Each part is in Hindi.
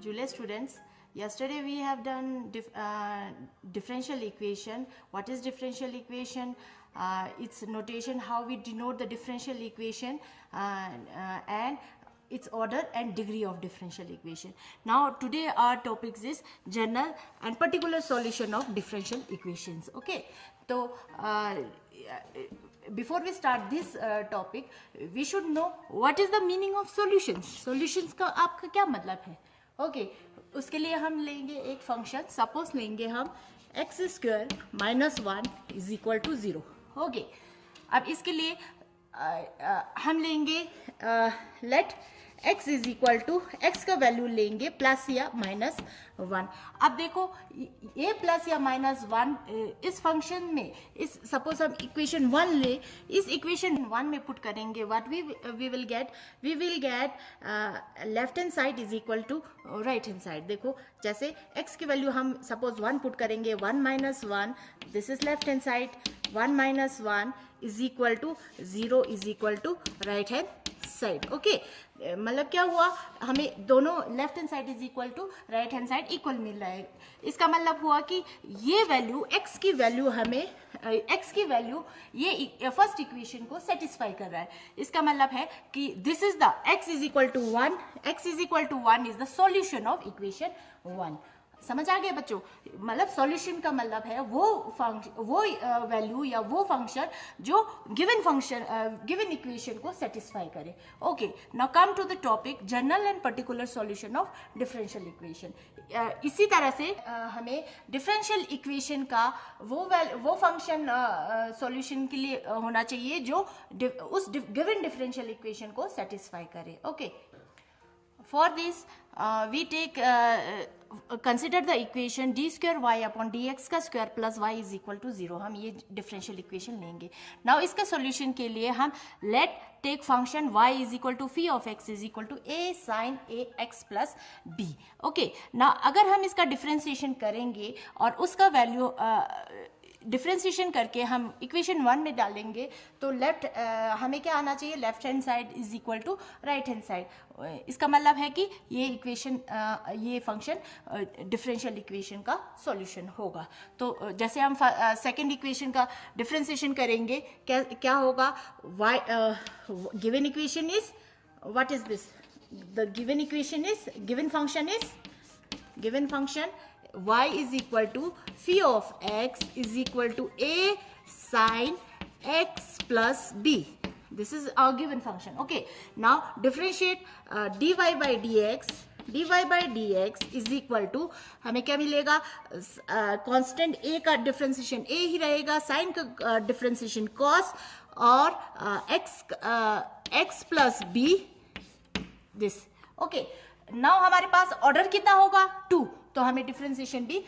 Julia students, yesterday we have done differential equation. What is differential equation? Its notation, how we denote the differential equation, and its order and degree of differential equation. Now today our topics is general and particular solution of differential equations. Okay, so before we start this topic, we should know what is the meaning of solutions. Solutions का आपका क्या मतलब है? Okay, उसके लिए हम लेंगे एक फंक्शन, सपोज लेंगे हम x square minus 1 is equal to 0. Okay, अब इसके लिए हम लेंगे let x is equal to, x का वैल्यू लेंगे प्लस या माइनस 1. अब देखो ये प्लस या माइनस 1 इस फंक्शन में, इस सपोज हम इक्वेशन 1 ले, इस इक्वेशन 1 में पुट करेंगे, what we will get left hand side is equal to right hand side. देखो जैसे x की वैल्यू हम सपोज 1 पुट करेंगे, 1 minus 1, this is left hand side, 1 minus 1 is equal to 0 is equal to right hand side. Okay, मतलब क्या हुआ, हमें दोनों left hand side is equal to right hand side equal मिल रहा है. इसका मतलब हुआ कि ये वैल्यू x की वैल्यू हमें ये फर्स्ट इक्वेशन को सेटिस्फाई कर रहा है. इसका मतलब है कि this is the x is equal to 1 is the solution of equation 1. समझ आ गया बच्चों? मतलब सॉल्यूशन का मतलब है वो वैल्यू या वो फंक्शन जो गिवन इक्वेशन को सेटिस्फाई करे. Okay, now come to the topic general and particular solution of differential equation. इसी तरह से हमें डिफरेंशियल इक्वेशन का वो फंक्शन सॉल्यूशन के लिए होना चाहिए जो उस गिवन डिफरेंशियल इक्वेशन को सेटिस्फाई करे. Okay, for this we take consider the equation d square y upon dx का square plus y is equal to 0. हम ये डिफरेंशियल इक्वेशन लेंगे. नाउ इसका सॉल्यूशन के लिए हम let take function y is equal to phi of x is equal to a sin a x plus b. Okay, now अगर हम इसका डिफरेंशिएशन करेंगे और उसका वैल्यू डिफ्रेंसिएशन करके हम इक्वेशन 1 में डालेंगे तो हमें क्या आना चाहिए, left hand side is equal to right hand side. इसका मतलब है कि ये फंक्शन डिफरेंशियल इक्वेशन का सॉल्यूशन होगा. तो जैसे हम सेकंड इक्वेशन का डिफरेंसिएशन करेंगे, क्या होगा, given equation is, what is this, the given equation is, given function y is equal to phi of x is equal to a sin x plus b. This is our given function. Okay, now differentiate dy by dx is equal to, हमें क्या मिलेगा, कांस्टेंट a का डिफरेंशिएशन a ही रहेगा, साइन का डिफरेंशिएशन cos और x plus b this. Okay, now हमारे पास ऑर्डर कितना होगा, 2, तो हमें डिफरेंशिएशन भी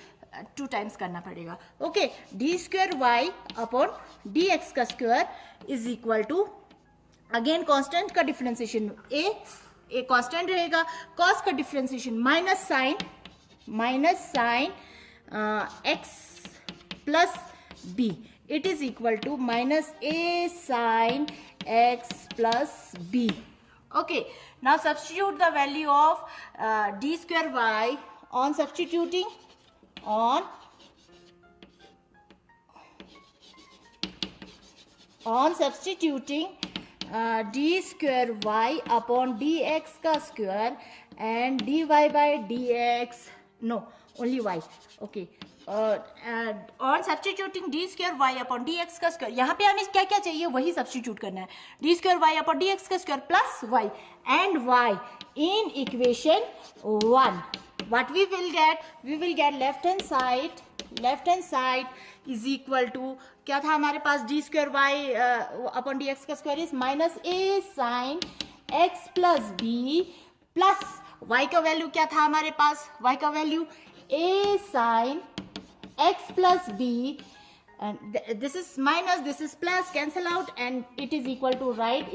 2 टाइम्स करना पड़ेगा. Okay, d square Y upon D x का square is equal to, again constant का डिफरेंशिएशन ए कांस्टेंट रहेगा, कॉस का differentiation minus sine x plus b, it is equal to minus a sine x plus b. Okay, now substitute the value of d square y on substituting d square y upon dx का square and dy by dx, no, only y. Okay, और substituting D square Y upon D x का स्क्वायर, यहाँ पे हमें क्या क्या चाहिए वही सब्स्टिट्यूट करना है. D square Y upon D x का square plus y and y in equation 1. What we will get left hand side is equal to, क्या था हमारे पास, d square Y upon D x का square is minus a sine x plus b, plus y का वैल्यू क्या था हमारे पास, वाई का value a sine x plus b, and this is minus, this is plus, cancel out and it is equal to right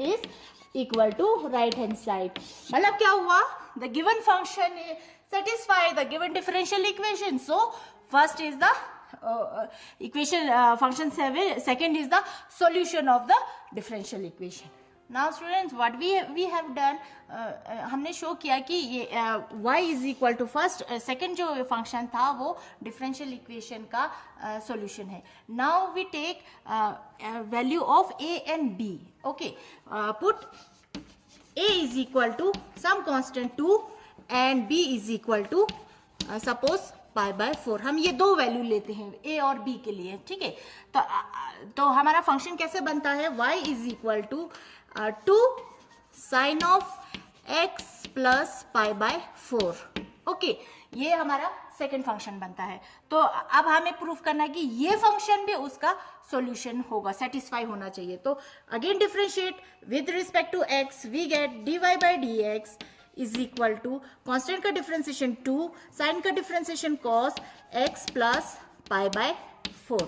hand side. मतलब क्या हुआ, the given function satisfy the given differential equation. So first is the equation function 7, second is the solution of the differential equation. Now students what we have done, हमने शो किया कि ये y is equal to first second जो फंक्शन था वो डिफरेंशियल इक्वेशन का सॉल्यूशन है. Now we take value of a and b. Okay, put a is equal to some constant 2 and b is equal to suppose pi by 4. हम ये दो वैल्यू लेते हैं a और b के लिए, ठीक है. तो हमारा फंक्शन कैसे बनता है, y is equal to 2 sine of x plus pi by 4. Okay, ये हमारा सेकेंड फंक्शन बनता है. तो अब हमें प्रूफ करना है कि ये फंक्शन भी उसका सॉल्यूशन होगा, सेटिस्फाई होना चाहिए. तो again differentiate with respect to x, we get dy by dx is equal to constant का डिफरेंशिएशन 2 साइन का differentiation cos x plus pi by 4.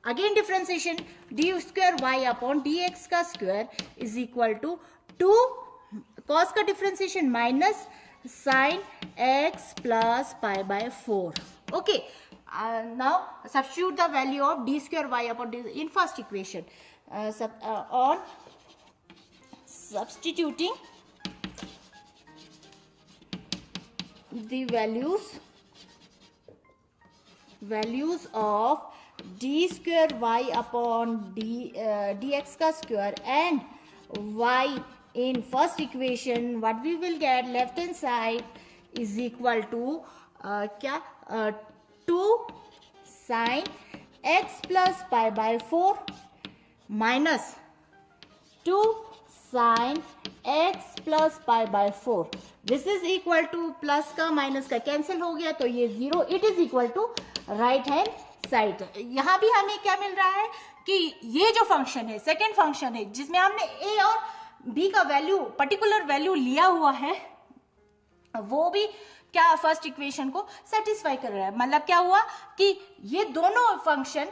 Again differentiation d square Y upon D x का square is equal to 2 cos का differentiation minus sine x plus pi by 4. Okay, now substitute the value of d square Y upon d in first equation. On substituting the values of d square y upon dx का square and y in first equation, what we will get left hand side is equal to क्या 2 sin x plus pi by 4 minus 2 sin x plus pi by 4. This is equal to plus का माइनस का कैंसिल हो गया तो ये 0. It is equal to right hand side. यहां भी हमें क्या मिल रहा है कि ये जो फंक्शन है, सेकेंड फंक्शन है जिसमें हमने a और b का वैल्यू, पर्टिकुलर वैल्यू लिया हुआ है, वो भी क्या फर्स्ट इक्वेशन को सेटिस्फाई कर रहा है. मतलब क्या हुआ कि ये दोनों फंक्शन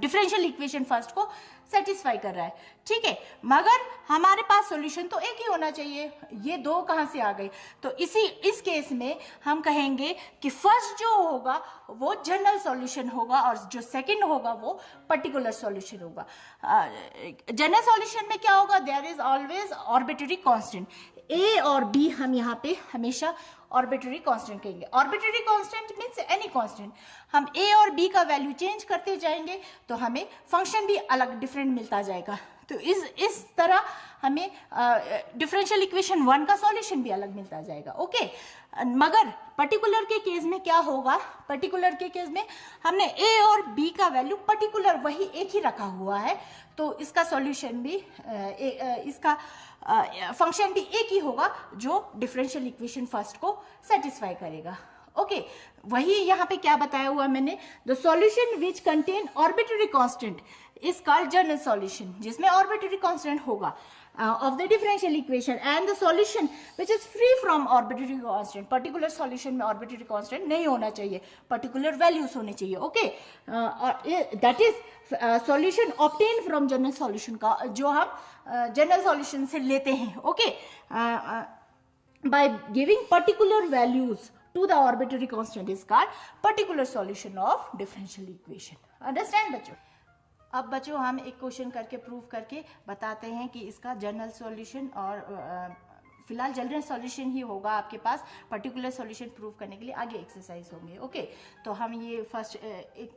डिफरेंशियल इक्वेशन फर्स्ट को सेटिस्फाई कर रहा है, ठीक है. मगर हमारे पास सॉल्यूशन तो एक ही होना चाहिए. ये दो कहां से आ गए? तो इस केस में हम कहेंगे कि फर्स्ट जो होगा वो जनरल सॉल्यूशन होगा और जो सेकंड होगा वो पर्टिकुलर सॉल्यूशन होगा. जनरल सॉल्यूशन में क्या होगा, there is always arbitrary constant. a और b हम यहाँ पे हमेशा आर्बिट्रेरी कांस्टेंट कहेंगे. Arbitrary constant means any constant. हम a और b का वैल्यू चेंज करते जाएंगे तो हमें फंक्शन भी अलग डिफरेंट मिलता जाएगा. तो इस तरह हमें डिफरेंशियल इक्वेशन 1 का सॉल्यूशन भी अलग मिलता जाएगा. ओके, मगर पर्टिकुलर के केस में क्या होगा, पर्टिकुलर के केस में हमने a और b का वैल्यू पर्टिकुलर वही एक ही रखा हुआ है, तो इसका सॉल्यूशन भी इसका फंक्शन भी एक ही होगा जो डिफरेंशियल इक्वेशन फर्स्ट को सेटिस्फाई करेगा. ओके, वही यहाँ पे क्या बताया हुआ मैंने, the solution which contain arbitrary constant is called general solution, जिसमें आर्बिट्रेरी कांस्टेंट होगा of the differential equation, and the solution which is free from arbitrary constant. Particular solution में arbitrary constant नहीं होना चाहिए, पर्टिकुलर वैल्यूज होने चाहिए. Okay, that is solution obtain from general solution का, जो हम जनरल सॉल्यूशन से लेते हैं. Okay, by giving particular values to the arbitrary constant is called particular solution of differential equation. Understand बच्चों? अब बच्चों हम एक क्वेश्चन करके प्रूव करके बताते हैं कि इसका जनरल सॉल्यूशन, और फिलहाल जनरल सॉल्यूशन ही होगा आपके पास. पर्टिकुलर सॉल्यूशन प्रूव करने के लिए आगे एक्सरसाइज होंगे. ओके, तो हम ये फर्स्ट एक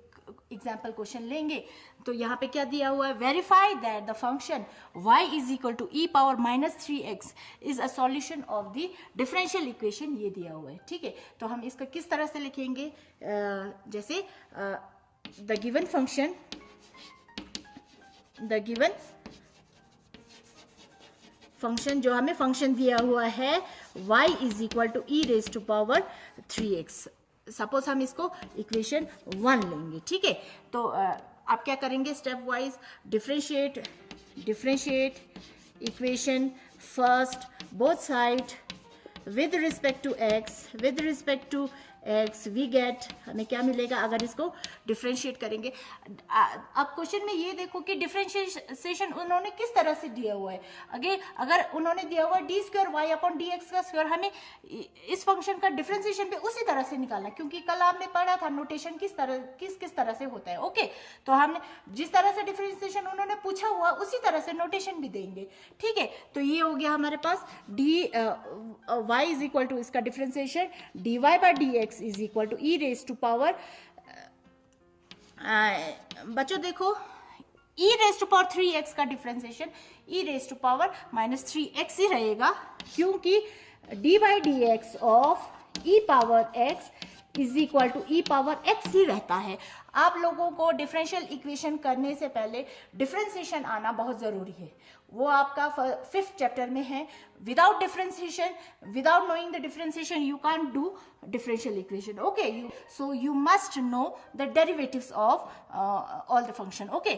एग्जाम्पल क्वेश्चन लेंगे. तो यहाँ पे क्या दिया हुआ है, verify that the function y is equal to e power minus 3x is a solution of the differential equation. ये दिया हुआ है, ठीक है. तो हम इसका किस तरह से लिखेंगे, जैसे the given function, the given function जो हमें फंक्शन दिया हुआ है y is equal to e raise to power 3x. Suppose हम इसको इक्वेशन 1 लेंगे, ठीक है. तो आप क्या करेंगे, step wise differentiate equation first both side with respect to x, with respect to X, we get, हमें क्या मिलेगा अगर इसको डिफ्रेंशिएट करेंगे। अब क्वेश्चन में ये देखो कि डिफ्रेंशिएशन उन्होंने किस तरह से दिया हुआ है। अगर उन्होंने दिया हुआ है D square Y upon D x का स्क्वायर, हमें इस फंक्शन का डिफ्रेंशिएशन भी उसी तरह से निकालना, क्योंकि कल आपने पढ़ा था नोटेशन किस तरह से होता है। ओके, तो हमने जिस तरह से डिफ्रेंशिएशन उन्होंने पूछा हुआ उसी तरह से नोटेशन भी देंगे। ठीक है, तो ये हो गया हमारे पास d y is equal to इसका differentiation d Y by D x is equal to e raise to power, बच्चों देखो e raise to power 3x का differentiation e raise to power -3x ही रहेगा, क्योंकि d by D x of e power x is equal to e power x ही रहता है। आप लोगों को डिफरेंशियल इक्वेशन करने से पहले डिफरेंशिएशन आना बहुत जरूरी है, वो आपका 5th चैप्टर में है। Without differentiation, without knowing the differentiation you can't do differential equation. Okay, so you must know the derivatives of all the function. Okay,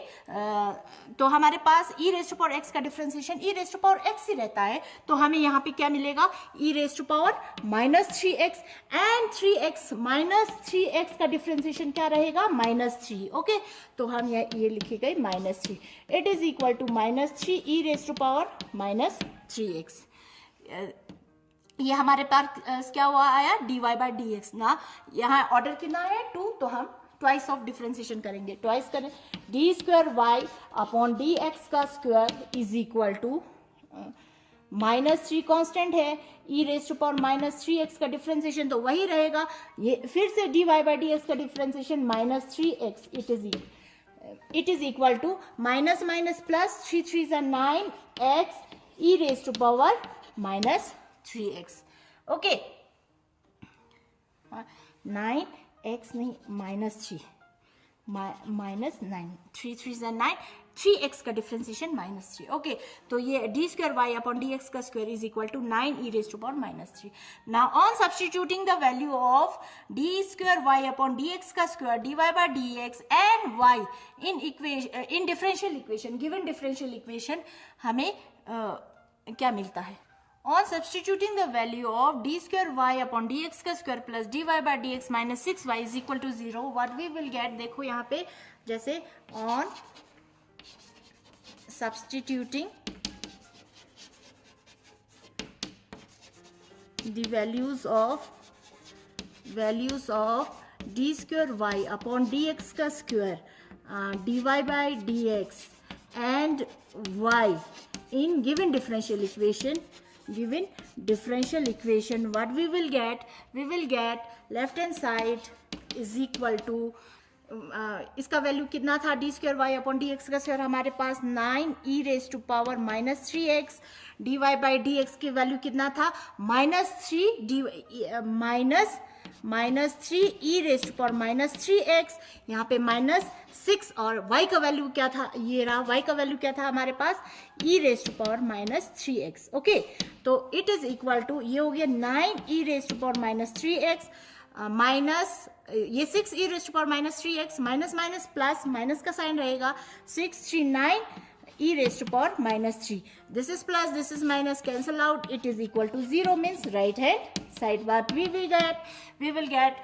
तो हमारे पास e raised to power x का differentiation e raised to power x ही रहता है, तो हमें यहाँ पे क्या मिलेगा e raised to power -3x and 3x -3x का डिफरेंशिएशन क्या रहेगा -3. ओके, तो हम ये लिखेंगे -3. It is equal to -3 e raised to power -3x. ये हमारे पास क्या हुआ आया dy बाई डी एक्स ना, यहाँ ऑर्डर कितना है 2, तो हम ट्वाइस ऑफ डिफरेंशिएशन करेंगे, ट्वाइस करें d square Y upon D x का square is equal to -3 constant है, e raise to power -3x का डिफरेंशिएशन तो वही रहेगा, ये फिर से dy बाई डी एक्स का differentiation -3x, it is equal to minus minus plus 3 3 9x e raise to power -3x. Okay, 9x नहीं -3 -9 3 3 9 3x का डिफरेंशिएशन -3. ओके, तो ये d square Y upon D x का square is equal to 9 e raise to power -3. Now on substituting the value of d square Y upon D x का square d Y by D x and y in differential equation, given differential equation हमें क्या मिलता है। On substituting the value of d square y upon dx का square plus dy by dx minus 6y is equal to 0, what we will get, देखो यहाँ पे जैसे on substituting the values of d square y upon dx का square, dy by dx and y in given differential equation, what we will get left hand side is equal to इसका वैल्यू कितना था D square Y upon D x का स्क्वायर हमारे पास 9 e raise to power -3x, D Y by D X की वैल्यू कितना था -3 e raise to power -3x, यहाँ पे -6 और y का वैल्यू क्या था, ये रहा y का वैल्यू क्या था हमारे पास e raise to power -3x. Okay, तो इट इज इक्वल टू ये हो गया 9 e raise to power -3x माइनस ये 6 e raise to power -3x minus minus plus, minus का साइन रहेगा 6 3 9 e raise to power -3. This is plus, this is minus, cancel out, it is equal to 0 means right hand side what we will get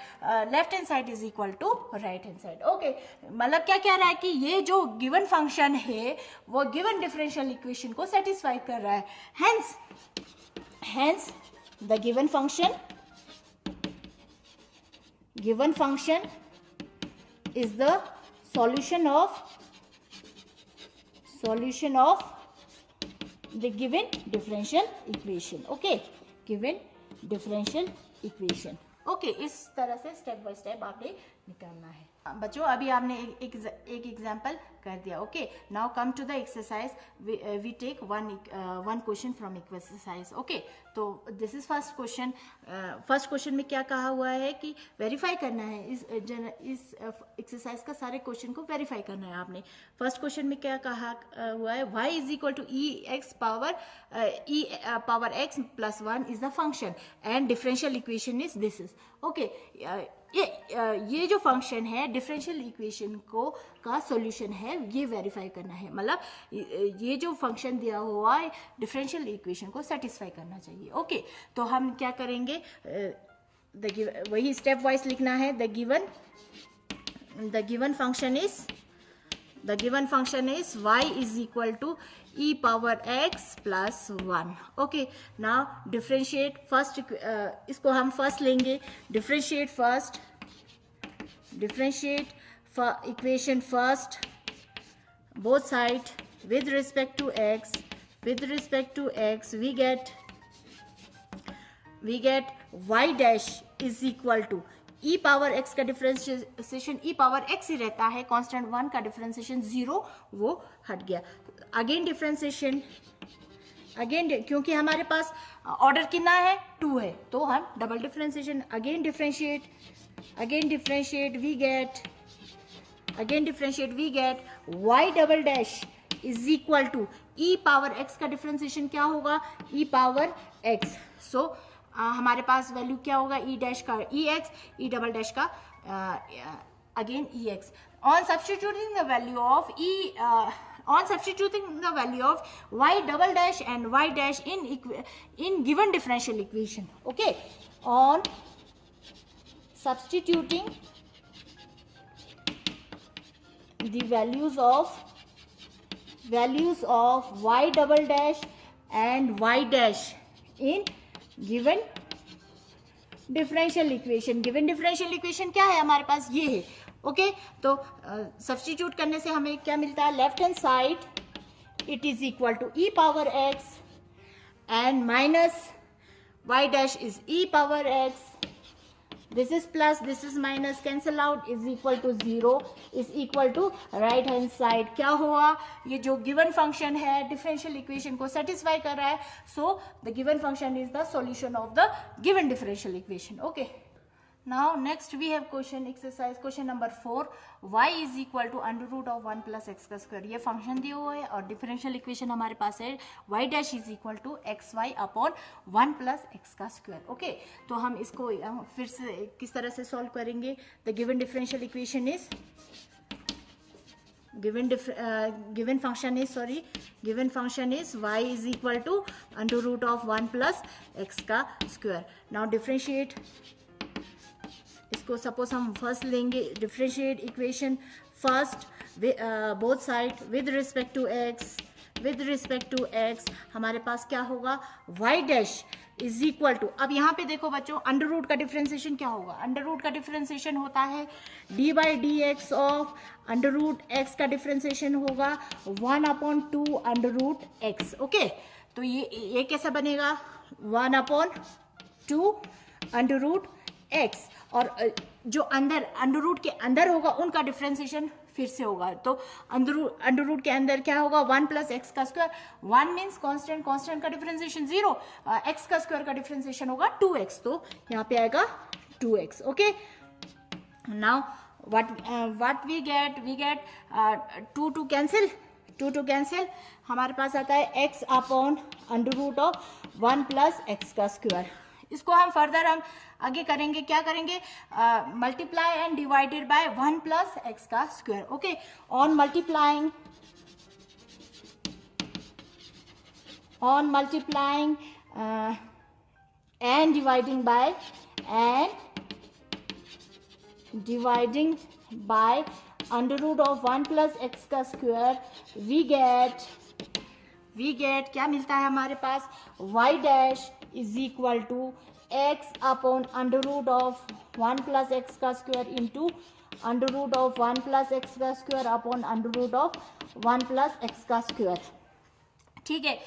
left hand side is equal to right hand side. Okay, मतलब क्या कह रहा है कि ये जो गिवन फंक्शन है वो गिवन डिफरेंशियल इक्वेशन को सेटिस्फाई कर रहा है, hence the given function is the solution of the given differential equation. Okay, given differential equation. Okay, इस तरह से स्टेप बाय स्टेप आपने निकालना है बच्चों. अभी आपने एक एग्जाम्पल कर दिया. Okay, now come to the exercise, we take one question from exercise. Okay, तो this is first question. First question में क्या कहा हुआ है कि वेरीफाई करना है, इस एक्सरसाइज का सारे क्वेश्चन को वेरीफाई करना है आपने. फर्स्ट क्वेश्चन में क्या कहा हुआ है, y is equal to e power x plus 1 is the function and differential equation is this is. Okay, ये जो फंक्शन है डिफरेंशियल इक्वेशन का सॉल्यूशन है, ये वेरीफाई करना है. मतलब ये जो फंक्शन दिया हुआ है डिफरेंशियल इक्वेशन को सेटिस्फाई करना चाहिए. ओके, तो हम क्या करेंगे, वही स्टेप वाइज लिखना है. The given function is y is equal to e power x plus 1. Okay, now differentiate first. इसको हम first लेंगे. differentiate equation first, both side with respect to x. we get y dash is equal to e power x का डिफरेंशिएशन e पावर x ही रहता है. कांस्टेंट 1 का डिफरेंशिएशन 0 वो हट गया. अगेन डिफरेंशिएशन, क्योंकि हमारे पास ऑर्डर कितना है 2 है, तो हम double differentiation. Again differentiate we get y double dash is equal to e power x का डिफरेंशिएशन क्या होगा e पावर x. सो हमारे पास वैल्यू क्या होगा e डैश का ex, e डबल डैश का again ex. On substituting the value of y double dash and y dash in given differential equation. Okay, on substituting the values of y double dash and y dash in given differential equation. क्या है हमारे पास, ये है. ओके, तो सब्स्टिट्यूट करने से हमें क्या मिलता है, left hand side it is equal to e power x and minus y dash is e power x. This is plus, this is minus, cancel out, is equal to 0 is equal to right hand side. क्या हुआ, ये जो गिवन फंक्शन है डिफरेंशियल इक्वेशन को सेटिस्फाई कर रहा है. So the given function is the solution of the given differential equation. Okay, now next we have question exercise question number 4. y is equal to under root of 1 plus x का स्क्वायर. ये फंक्शन दिया हुआ है और डिफरेंशियल इक्वेशन हमारे पास है y dash is equal to x Y upon 1 plus x का स्क्वायर. ओके, तो हम इसको फिर से किस तरह से सॉल्व करेंगे. The given differential equation is given function is y is equal to under root of 1 plus x का स्क्वायर. नाउ डिफरेंशिएट, इसको सपोज हम फर्स्ट लेंगे. Differentiate equation first both side with respect to x. हमारे पास क्या होगा y dash is equal to, अब यहाँ पे देखो बच्चों अंडर रूट का डिफरेंशिएशन क्या होगा. अंडर रूट का डिफरेंशिएशन होता है d by D x of under root x का डिफरेंशिएशन होगा 1/2 अंडर रूट x. ओके, तो ये कैसा बनेगा 1/2 अंडर रूट x. और जो अंडर रूट के अंदर होगा उनका डिफरेंशिएशन फिर से होगा. तो अंडर रूट के अंदर क्या होगा 1 प्लस एक्स का स्क्वायर. 1 मीन्स कांस्टेंट का डिफरेंशिएशन 0, एक्स का स्क्वायर का डिफरेंशिएशन होगा 2x. तो यहाँ पे आएगा 2x. Okay, now what we get 2 cancel. हमारे पास आता है x upon under root of 1 plus x का स्क्वायर. इसको हम फर्दर आगे करेंगे, क्या करेंगे, multiply and divided by 1 plus x का square. Okay, on multiplying and dividing by under root of 1 plus x का स्क्वायर. वी गेट क्या मिलता है हमारे पास, y dash is equal to x upon under root of 1 plus x का square into under root of 1 plus x का square upon under root of 1 plus x का स्क्वायर. ठीक है,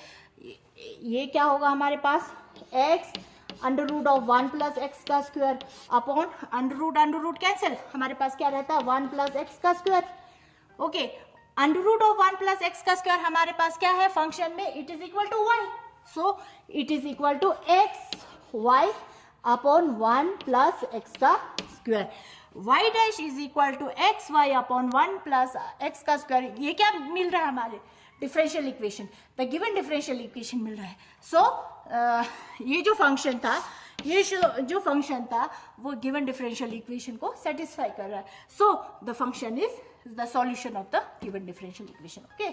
ये क्या होगा हमारे पास x under root of 1 plus x का square upon under root cancel. हमारे पास क्या रहता है 1 प्लस एक्स का square. Okay, under root of 1 plus x का स्क्वायर हमारे पास क्या है फंक्शन में, it is equal to y. So it is equal to x y upon 1 plus x का square. y dash is equal to x Y upon 1 plus x का स्क्वायर. ये क्या मिल रहा है हमारे differential equation, the given differential equation मिल रहा है. सो ये जो फंक्शन था वो गिवन डिफरेंशियल इक्वेशन को सेटिस्फाई कर रहा है. So the function is the solution of the given differential equation. Okay,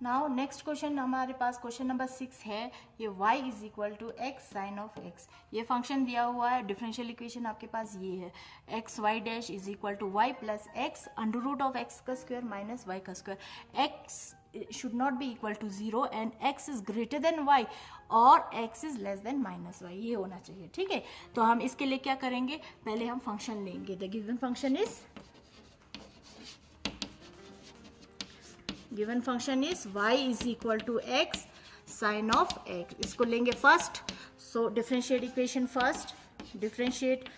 now next question हमारे पास क्वेश्चन नंबर 6 है। ये y is equal to X sine of X, ये फंक्शन दिया हुआ है, डिफरेंशियल इक्वेशन आपके पास ये है, X Y dash is equal to Y plus X under root of x का स्क्वायर माइनस वाई का square. X should not be equal to 0 and x is greater than y और x is less than minus y, ये होना चाहिए। ठीक है, तो हम इसके लिए क्या करेंगे, पहले हम फंक्शन लेंगे। The given function is y is equal to x sin of x, इसको लेंगे first. So differentiate equation first, differentiate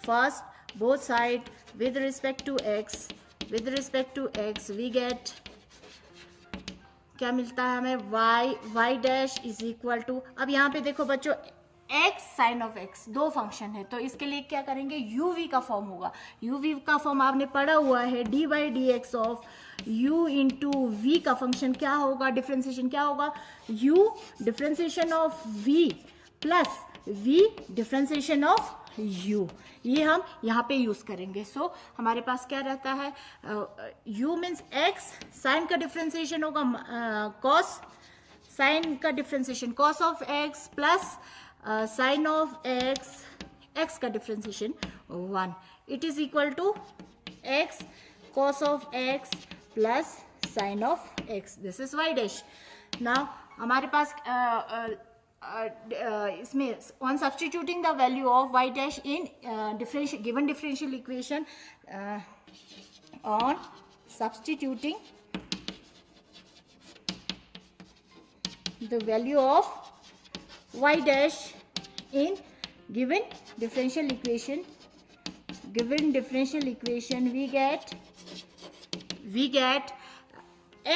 first both side with respect to x, with respect to x we get, क्या मिलता है हमें, y dash is equal to, अब यहाँ पे देखो बच्चों x साइन ऑफ x दो फंक्शन है, तो इसके लिए क्या करेंगे, uv का फॉर्म होगा। uv का फॉर्म आपने पढ़ा हुआ है, dy dx of u into v का फंक्शन क्या होगा, डिफ्रेंसिएशन क्या होगा, u differentiation of v plus v differentiation of u, ये हम यहाँ पे यूज करेंगे। सो हमारे पास क्या रहता है, u मीन्स x, साइन का डिफ्रेंसिएशन होगा cos, साइन का differentiation cos of x plus sine of x, x का differentiation 1, it is equal to x cos of x plus sine of x, this is y dash. Now हमारे पास इसमें on substituting the value of y dash in given differential equation, on substituting the value of y dash in given differential equation, we get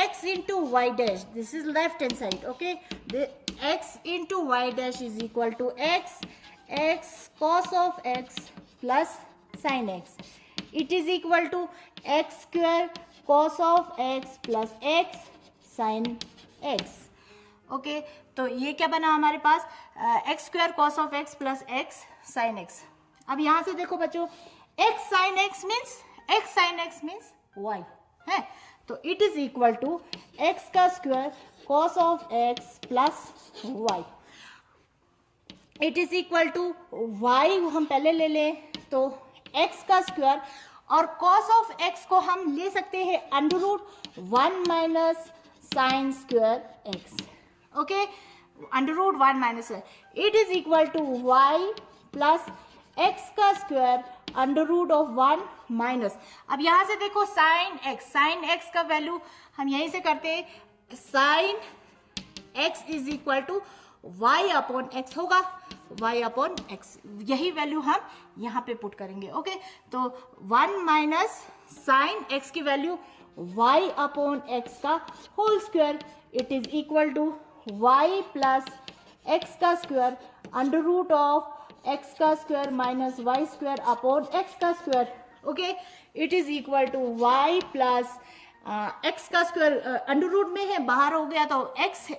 x into y dash, this is left hand side, okay, the x into y dash is equal to x cos of x plus sin x, it is equal to x square cos of x plus x sin x, okay तो ये क्या बना हमारे पास, x square cos of x plus x sine x. अब यहां से देखो बच्चों, x sine x means y है, तो it is equal to x का square cos of x plus y, it is equal to y हम पहले ले लें तो एक्स का स्क्वायर, और कॉस ऑफ एक्स को हम ले सकते हैं under root 1 minus sine square x, okay, under root 1 minus, it is equal to Y plus x का square under root of 1 minus, अब यहां से देखो साइन एक्स का वैल्यू हम यहीं से करते हैं, sine x is equal to y upon x होगा, वाई अपॉन एक्स, यही वैल्यू हम यहां पे पुट करेंगे, ओके, तो 1 माइनस साइन एक्स की वैल्यू वाई अपॉन एक्स का whole square, it is equal to y plus x का square under root of x का square minus y square upon x का square, okay, it is equal to y plus x का स्क्वायर अंडर रूट में है, बाहर हो गया तो x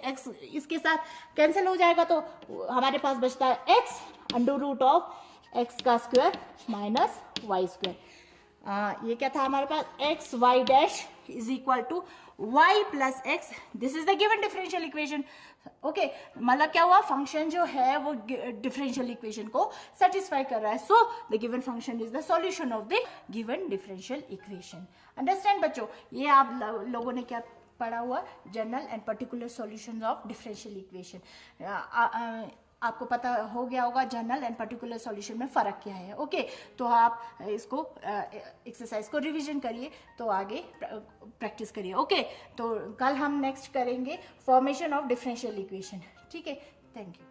इसके साथ कैंसिल हो जाएगा, तो हमारे पास बचता है x under root of x का स्क्वायर माइनस वाई स्क्वायर। ये क्या था हमारे पास, x Y dash is equal to y plus x, this is the given differential equation, okay, मतलब क्या हुआ, फंक्शन जो है वो डिफरेंशियल इक्वेशन को सेटिस्फाई कर रहा है, so the given function is the solution of the given differential equation. Understand बच्चों, ये आप लोगों ने क्या पढ़ा हुआ, general and particular solutions of differential equation, आपको पता हो गया होगा जनरल एंड पर्टिकुलर सॉल्यूशन में फ़र्क क्या है, ओके, तो आप इसको एक्सरसाइज को रिवीजन करिए, तो आगे प्रैक्टिस करिए, ओके, तो कल हम नेक्स्ट करेंगे फॉर्मेशन ऑफ डिफरेंशियल इक्वेशन, ठीक है, थैंक यू।